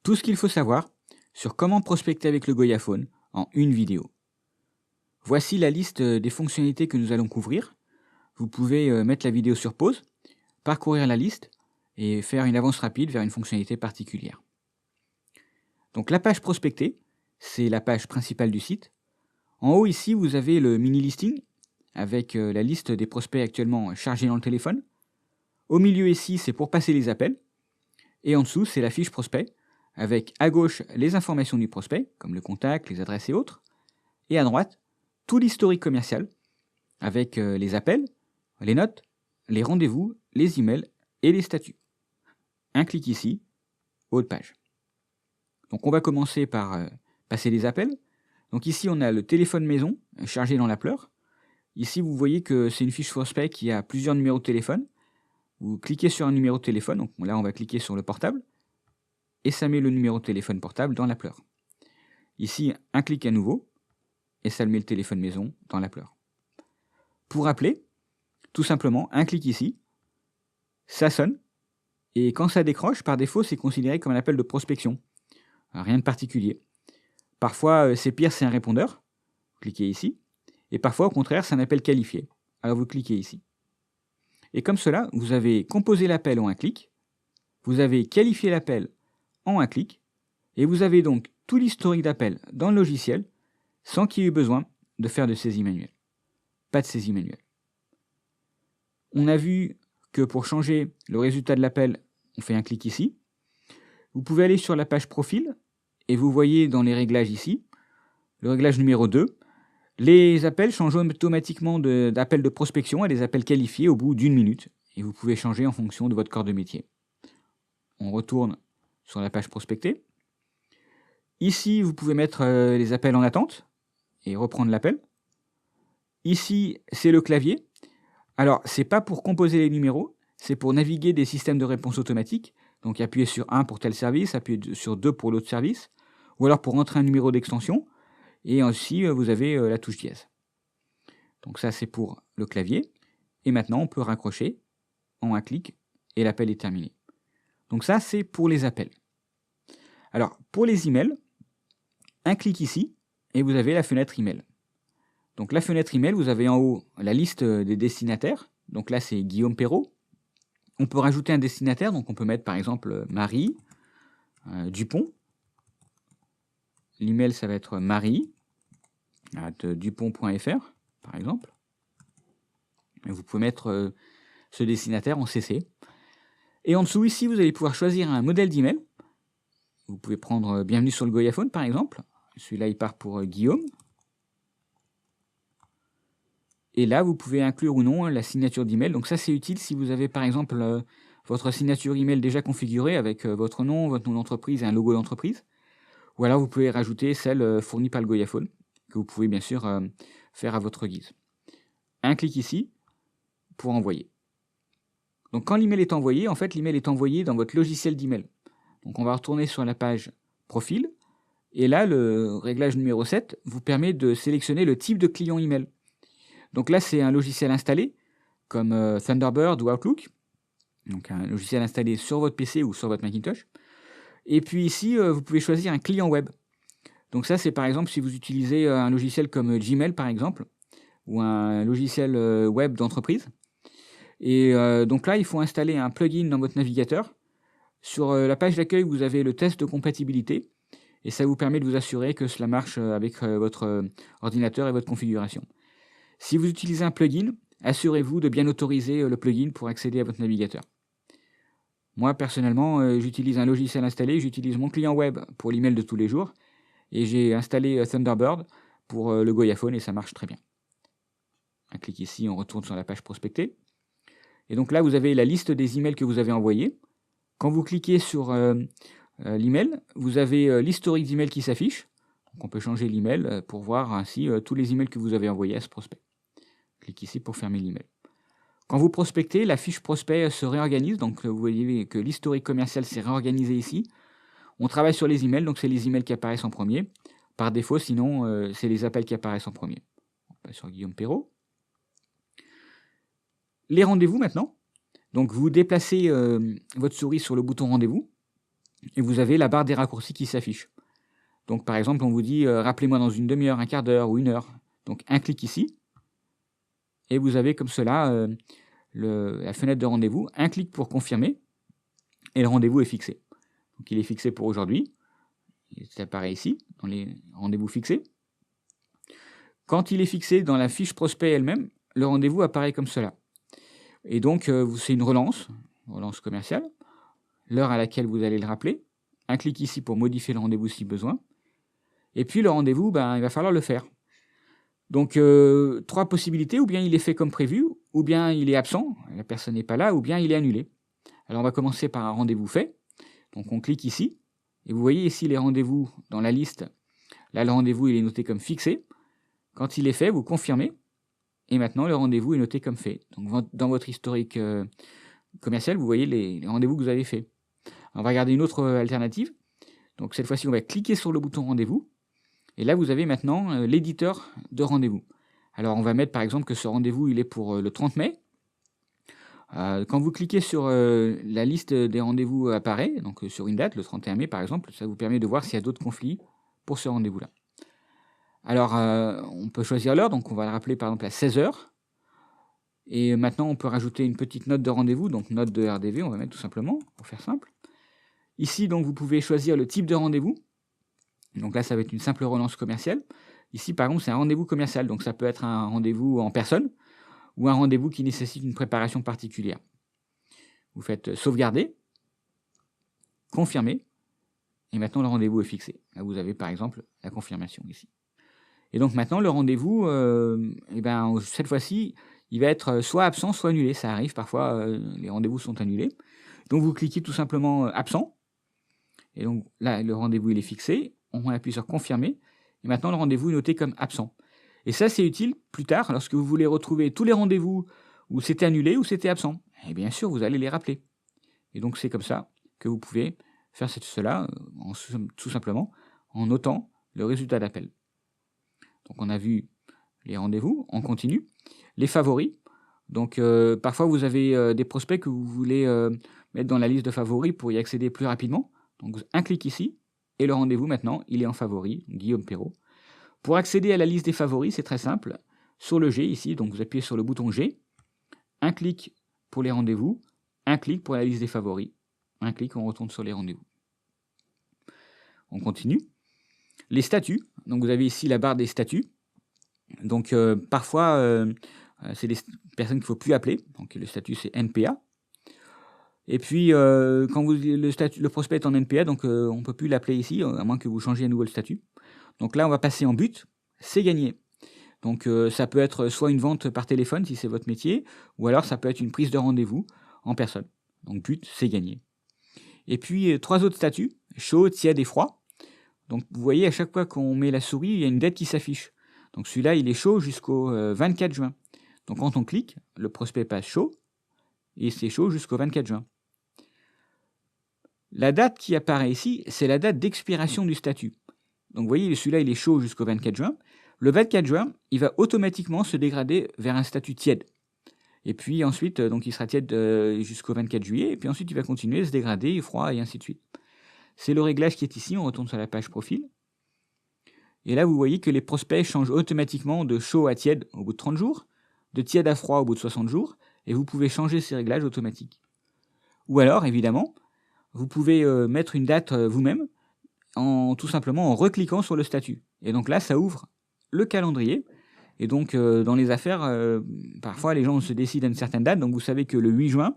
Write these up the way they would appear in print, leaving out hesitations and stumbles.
Tout ce qu'il faut savoir sur comment prospecter avec le Goyaphone en une vidéo. Voici la liste des fonctionnalités que nous allons couvrir. Vous pouvez mettre la vidéo sur pause, parcourir la liste et faire une avance rapide vers une fonctionnalité particulière. Donc la page prospecter, c'est la page principale du site. En haut ici, vous avez le mini listing avec la liste des prospects actuellement chargés dans le téléphone. Au milieu ici, c'est pour passer les appels. Et en dessous, c'est la fiche prospect avec à gauche les informations du prospect, comme le contact, les adresses et autres. Et à droite, tout l'historique commercial avec les appels, les notes, les rendez-vous, les emails et les statuts. Un clic ici, haut de page. Donc on va commencer par passer les appels. Donc ici on a le téléphone maison chargé dans l'appeleur. Ici vous voyez que c'est une fiche prospect qui a plusieurs numéros de téléphone. Vous cliquez sur un numéro de téléphone, donc là on va cliquer sur le portable, et ça met le numéro de téléphone portable dans l'appeleur. Ici un clic à nouveau, et ça met le téléphone maison dans l'appeleur. Pour appeler, tout simplement un clic ici, ça sonne, et quand ça décroche, par défaut c'est considéré comme un appel de prospection. Rien de particulier. Parfois c'est pire, c'est un répondeur, vous cliquez ici, et parfois au contraire c'est un appel qualifié, alors vous cliquez ici. Et comme cela, vous avez composé l'appel en un clic, vous avez qualifié l'appel en un clic, et vous avez donc tout l'historique d'appel dans le logiciel, sans qu'il y ait besoin de faire de saisie manuelle. Pas de saisie manuelle. On a vu que pour changer le résultat de l'appel, on fait un clic ici. Vous pouvez aller sur la page profil, et vous voyez dans les réglages ici, le réglage numéro 2, les appels changent automatiquement d'appels de prospection à des appels qualifiés au bout d'1 minute, et vous pouvez changer en fonction de votre corps de métier. On retourne sur la page prospecter. Ici, vous pouvez mettre les appels en attente et reprendre l'appel. Ici, c'est le clavier. Alors, c'est pas pour composer les numéros, c'est pour naviguer des systèmes de réponse automatique. Donc, appuyer sur 1 pour tel service, appuyer sur 2 pour l'autre service, ou alors pour entrer un numéro d'extension. Et aussi, vous avez la touche dièse. Donc ça, c'est pour le clavier. Et maintenant, on peut raccrocher en un clic et l'appel est terminé. Donc ça, c'est pour les appels. Alors, pour les emails, un clic ici et vous avez la fenêtre email. Donc la fenêtre email, vous avez en haut la liste des destinataires. Donc là, c'est Guillaume Perrault. On peut rajouter un destinataire, donc on peut mettre par exemple Marie Dupont. L'email, ça va être marie@dupont.fr, par exemple. Et vous pouvez mettre ce destinataire en CC. Et en dessous, ici, vous allez pouvoir choisir un modèle d'email. Vous pouvez prendre Bienvenue sur le Goyaphone, par exemple. Celui-là, il part pour Guillaume. Et là, vous pouvez inclure ou non la signature d'email. Donc ça, c'est utile si vous avez, par exemple, votre signature email déjà configurée avec votre nom d'entreprise et un logo d'entreprise. Ou alors, vous pouvez rajouter celle fournie par le Goyaphone, que vous pouvez bien sûr faire à votre guise. Un clic ici pour envoyer. Donc quand l'email est envoyé, en fait, l'email est envoyé dans votre logiciel d'email. Donc on va retourner sur la page profil. Et là, le réglage numéro 7 vous permet de sélectionner le type de client email. Donc là, c'est un logiciel installé, comme Thunderbird ou Outlook. Donc un logiciel installé sur votre PC ou sur votre Macintosh. Et puis ici, vous pouvez choisir un client web. Donc ça, c'est par exemple si vous utilisez un logiciel comme Gmail, par exemple, ou un logiciel web d'entreprise. Et donc là, il faut installer un plugin dans votre navigateur. Sur la page d'accueil, vous avez le test de compatibilité. Et ça vous permet de vous assurer que cela marche avec votre ordinateur et votre configuration. Si vous utilisez un plugin, assurez-vous de bien autoriser le plugin pour accéder à votre navigateur. Moi, personnellement, j'utilise un logiciel installé, j'utilise mon client web pour l'email de tous les jours, et j'ai installé Thunderbird pour le Goyaphone, et ça marche très bien. Un clic ici, on retourne sur la page prospectée. Et donc là, vous avez la liste des emails que vous avez envoyés. Quand vous cliquez sur l'email, vous avez l'historique d'email qui s'affiche. Donc on peut changer l'email pour voir ainsi tous les emails que vous avez envoyés à ce prospect. Cliquez ici pour fermer l'email. Quand vous prospectez, la fiche prospect se réorganise. Donc vous voyez que l'historique commercial s'est réorganisé ici. On travaille sur les emails, donc c'est les emails qui apparaissent en premier. Par défaut, sinon, c'est les appels qui apparaissent en premier. On passe sur Guillaume Perrault. Les rendez-vous maintenant. Donc vous déplacez votre souris sur le bouton rendez-vous. et vous avez la barre des raccourcis qui s'affiche. Donc par exemple, on vous dit rappelez-moi dans une demi-heure, un quart d'heure ou une heure. Donc un clic ici, et vous avez comme cela la fenêtre de rendez-vous, un clic pour confirmer, et le rendez-vous est fixé. Donc il est fixé pour aujourd'hui, ça apparaît ici, dans les rendez-vous fixés. Quand il est fixé dans la fiche prospect elle-même, le rendez-vous apparaît comme cela. Et donc c'est une relance commerciale, l'heure à laquelle vous allez le rappeler, un clic ici pour modifier le rendez-vous si besoin, et puis le rendez-vous, il va falloir le faire. Donc, 3 possibilités, ou bien il est fait comme prévu, ou bien il est absent, la personne n'est pas là, ou bien il est annulé. Alors, on va commencer par un rendez-vous fait. Donc, on clique ici, et vous voyez ici les rendez-vous dans la liste. Là, le rendez-vous, il est noté comme fixé. Quand il est fait, vous confirmez, et maintenant, le rendez-vous est noté comme fait. Donc, dans votre historique commercial, vous voyez les rendez-vous que vous avez faits. On va regarder une autre alternative. Donc, cette fois-ci, on va cliquer sur le bouton rendez-vous. Et là, vous avez maintenant l'éditeur de rendez-vous. Alors, on va mettre par exemple que ce rendez-vous, il est pour le 30 mai. Quand vous cliquez sur la liste des rendez-vous apparaît, donc sur une date, le 31 mai par exemple, ça vous permet de voir s'il y a d'autres conflits pour ce rendez-vous-là. Alors, on peut choisir l'heure, donc on va le rappeler par exemple à 16 h. Et maintenant, on peut rajouter une petite note de rendez-vous, donc note de RDV, on va mettre tout simplement, pour faire simple. Ici, donc, vous pouvez choisir le type de rendez-vous. Donc là, ça va être une simple relance commerciale. Ici, par exemple, c'est un rendez-vous commercial. Donc ça peut être un rendez-vous en personne ou un rendez-vous qui nécessite une préparation particulière. Vous faites sauvegarder, confirmer, et maintenant le rendez-vous est fixé. Là, vous avez par exemple la confirmation ici. Et donc maintenant, le rendez-vous, cette fois-ci, il va être soit absent, soit annulé. Ça arrive parfois, les rendez-vous sont annulés. Donc vous cliquez tout simplement absent. Et donc là, le rendez-vous il est fixé. On appuie sur confirmer, et maintenant le rendez-vous est noté comme absent. Et ça, c'est utile plus tard, lorsque vous voulez retrouver tous les rendez-vous où c'était annulé ou c'était absent. Et bien sûr, vous allez les rappeler. Et donc c'est comme ça que vous pouvez faire cela, tout simplement, en notant le résultat d'appel. Donc on a vu les rendez-vous, on continue. Les favoris. Donc parfois vous avez des prospects que vous voulez mettre dans la liste de favoris pour y accéder plus rapidement. Donc un clic ici, et le rendez-vous maintenant, il est en favori, Guillaume Perrault. Pour accéder à la liste des favoris, c'est très simple. Sur le G ici, donc vous appuyez sur le bouton G, un clic pour les rendez-vous, un clic pour la liste des favoris, un clic, on retourne sur les rendez-vous. On continue. Les statuts, donc vous avez ici la barre des statuts. Donc parfois, c'est des personnes qu'il ne faut plus appeler, donc le statut c'est NPA. Et puis, quand le prospect est en NPA, donc on ne peut plus l'appeler ici, à moins que vous changiez à nouveau le statut. Donc là, on va passer en but, c'est gagné. Donc ça peut être soit une vente par téléphone, si c'est votre métier, ou alors ça peut être une prise de rendez-vous en personne. Donc but, c'est gagné. Et puis, 3 autres statuts, chaud, tiède et froid. Donc vous voyez, à chaque fois qu'on met la souris, il y a une date qui s'affiche. Donc celui-là, il est chaud jusqu'au 24 juin. Donc quand on clique, le prospect passe chaud, et c'est chaud jusqu'au 24 juin. La date qui apparaît ici, c'est la date d'expiration du statut. Donc vous voyez, celui-là, il est chaud jusqu'au 24 juin. Le 24 juin, il va automatiquement se dégrader vers un statut tiède. Et puis ensuite, donc il sera tiède jusqu'au 24 juillet, et puis ensuite il va continuer à se dégrader, froid, et ainsi de suite. C'est le réglage qui est ici, on retourne sur la page profil. Et là, vous voyez que les prospects changent automatiquement de chaud à tiède au bout de 30 jours, de tiède à froid au bout de 60 jours, et vous pouvez changer ces réglages automatiques. Ou alors, évidemment, vous pouvez mettre une date vous-même, tout simplement en recliquant sur le statut. Et donc là, ça ouvre le calendrier. Et donc, dans les affaires, parfois, les gens se décident à une certaine date. Donc, vous savez que le 8 juin,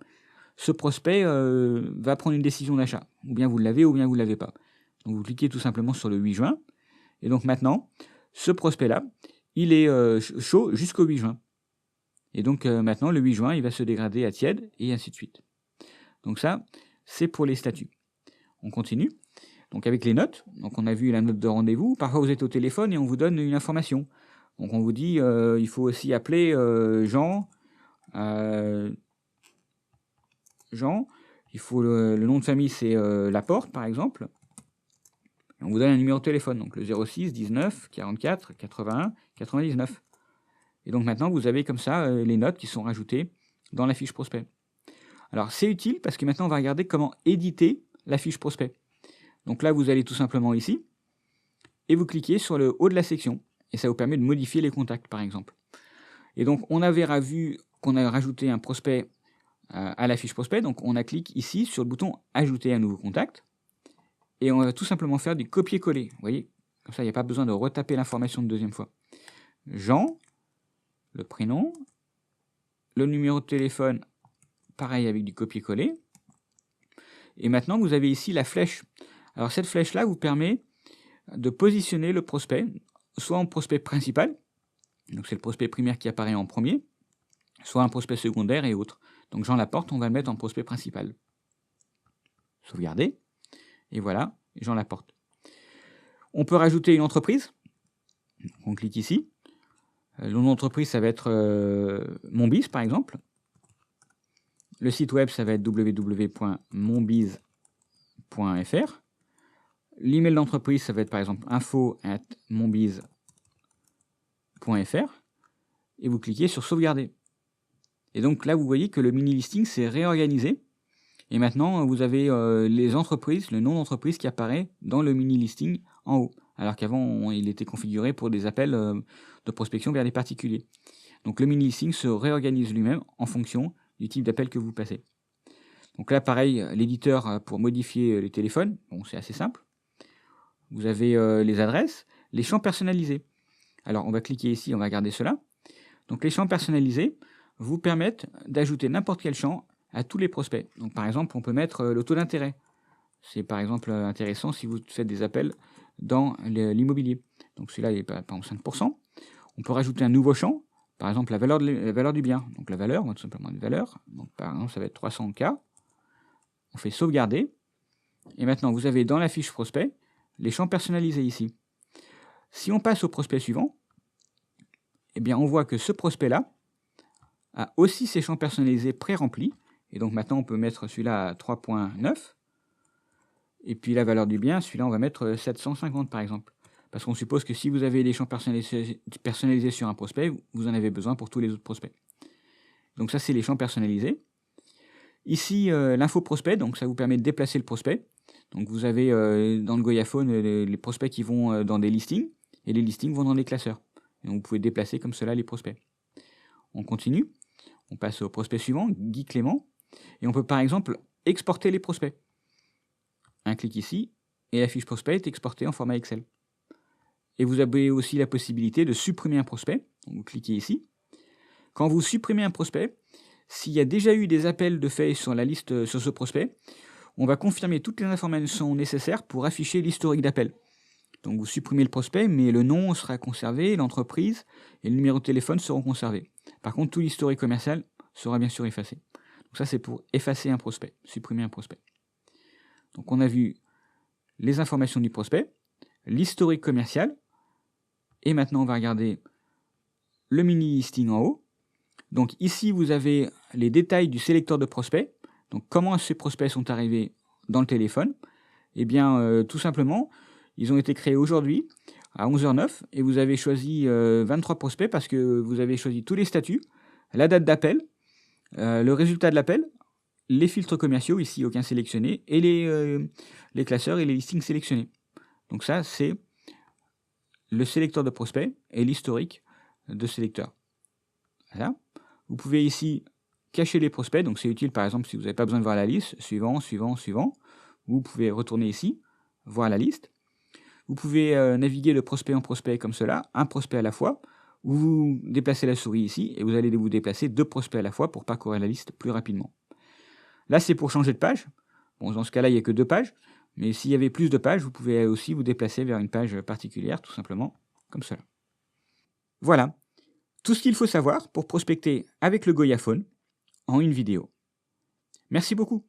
ce prospect va prendre une décision d'achat. Ou bien vous l'avez, ou bien vous ne l'avez pas. Donc, vous cliquez tout simplement sur le 8 juin. Et donc, maintenant, ce prospect-là, il est chaud jusqu'au 8 juin. Et donc, maintenant, le 8 juin, il va se dégrader à tiède, et ainsi de suite. Donc ça, c'est pour les statuts. On continue. Donc avec les notes, donc on a vu la note de rendez-vous. Parfois vous êtes au téléphone et on vous donne une information. Donc on vous dit, il faut aussi appeler Jean. Jean. Il faut le nom de famille, c'est Laporte par exemple. Et on vous donne un numéro de téléphone, donc le 06 19 44 81 99. Et donc maintenant vous avez comme ça les notes qui sont rajoutées dans la fiche prospect. Alors c'est utile parce que maintenant on va regarder comment éditer la fiche prospect. Donc là, vous allez tout simplement ici, et vous cliquez sur le haut de la section, et ça vous permet de modifier les contacts, par exemple. Et donc, on avait vu qu'on a rajouté un prospect à la fiche prospect, donc on clique ici sur le bouton « Ajouter un nouveau contact », et on va tout simplement faire du copier-coller. Vous voyez, comme ça, il n'y a pas besoin de retaper l'information une deuxième fois. Jean, le prénom, le numéro de téléphone, pareil avec du copier-coller. Et maintenant, vous avez ici la flèche. Alors, cette flèche-là vous permet de positionner le prospect, soit en prospect principal, donc c'est le prospect primaire qui apparaît en premier, soit un prospect secondaire et autres. Donc Jean Laporte, on va le mettre en prospect principal. Sauvegarder. Et voilà, Jean Laporte. On peut rajouter une entreprise. On clique ici. Le nom d'entreprise, ça va être Monbiz, par exemple. Le site web, ça va être www.monbiz.fr. L'email d'entreprise, ça va être par exemple info@monbiz.fr. Et vous cliquez sur sauvegarder. Et donc là, vous voyez que le mini-listing s'est réorganisé. Et maintenant, vous avez les entreprises, le nom d'entreprise qui apparaît dans le mini-listing en haut. Alors qu'avant, il était configuré pour des appels de prospection vers les particuliers. Donc le mini-listing se réorganise lui-même en fonction du type d'appel que vous passez. Donc là, pareil, l'éditeur pour modifier les téléphones, bon, c'est assez simple. Vous avez les adresses, les champs personnalisés. Alors, on va cliquer ici, on va regarder cela. Donc les champs personnalisés vous permettent d'ajouter n'importe quel champ à tous les prospects. Donc par exemple, on peut mettre le taux d'intérêt. C'est par exemple intéressant si vous faites des appels dans l'immobilier. Donc celui-là, il est par exemple 5%. On peut rajouter un nouveau champ, par exemple la valeur du bien. Donc la valeur, on va tout simplement une valeur. Donc par exemple, ça va être 300K. On fait sauvegarder. Et maintenant, vous avez dans la fiche prospect les champs personnalisés ici. Si on passe au prospect suivant, eh bien on voit que ce prospect-là a aussi ses champs personnalisés pré-remplis. Et donc maintenant, on peut mettre celui-là à 3.9. Et puis la valeur du bien, celui-là, on va mettre 750 par exemple. Parce qu'on suppose que si vous avez des champs personnalisés sur un prospect, vous en avez besoin pour tous les autres prospects. Donc ça, c'est les champs personnalisés. Ici, l'info prospect, donc ça vous permet de déplacer le prospect. Donc vous avez dans le Goyaphone les prospects qui vont dans des listings, et les listings vont dans des classeurs. Et donc vous pouvez déplacer comme cela les prospects. On continue, on passe au prospect suivant, Guy Clément, et on peut par exemple exporter les prospects. Un clic ici, et la fiche prospect est exportée en format Excel. Et vous avez aussi la possibilité de supprimer un prospect. Donc vous cliquez ici. Quand vous supprimez un prospect, s'il y a déjà eu des appels de fait sur la liste sur ce prospect, on va confirmer toutes les informations nécessaires pour afficher l'historique d'appel. Donc vous supprimez le prospect, mais le nom sera conservé, l'entreprise et le numéro de téléphone seront conservés. Par contre, tout l'historique commercial sera bien sûr effacé. Donc ça, c'est pour effacer un prospect, supprimer un prospect. Donc on a vu les informations du prospect, l'historique commercial, et maintenant on va regarder le mini-listing en haut. Donc ici, vous avez les détails du sélecteur de prospects. Donc comment ces prospects sont arrivés dans le téléphone? Eh bien, tout simplement, ils ont été créés aujourd'hui à 11h09 et vous avez choisi 23 prospects parce que vous avez choisi tous les statuts, la date d'appel, le résultat de l'appel, les filtres commerciaux, ici aucun sélectionné, et les classeurs et les listings sélectionnés. Donc ça, c'est le sélecteur de prospects et l'historique de sélecteur. Voilà. Vous pouvez ici cacher les prospects, donc c'est utile par exemple si vous n'avez pas besoin de voir la liste, suivant. Vous pouvez retourner ici, voir la liste. Vous pouvez naviguer de prospect en prospect comme cela, un prospect à la fois, ou vous déplacez la souris ici, et vous allez vous déplacer 2 prospects à la fois pour parcourir la liste plus rapidement. Là, c'est pour changer de page. Bon, dans ce cas-là, il n'y a que 2 pages, mais s'il y avait plus de pages, vous pouvez aussi vous déplacer vers une page particulière, tout simplement, comme cela. Voilà, tout ce qu'il faut savoir pour prospecter avec le Goyaphone en une vidéo. Merci beaucoup.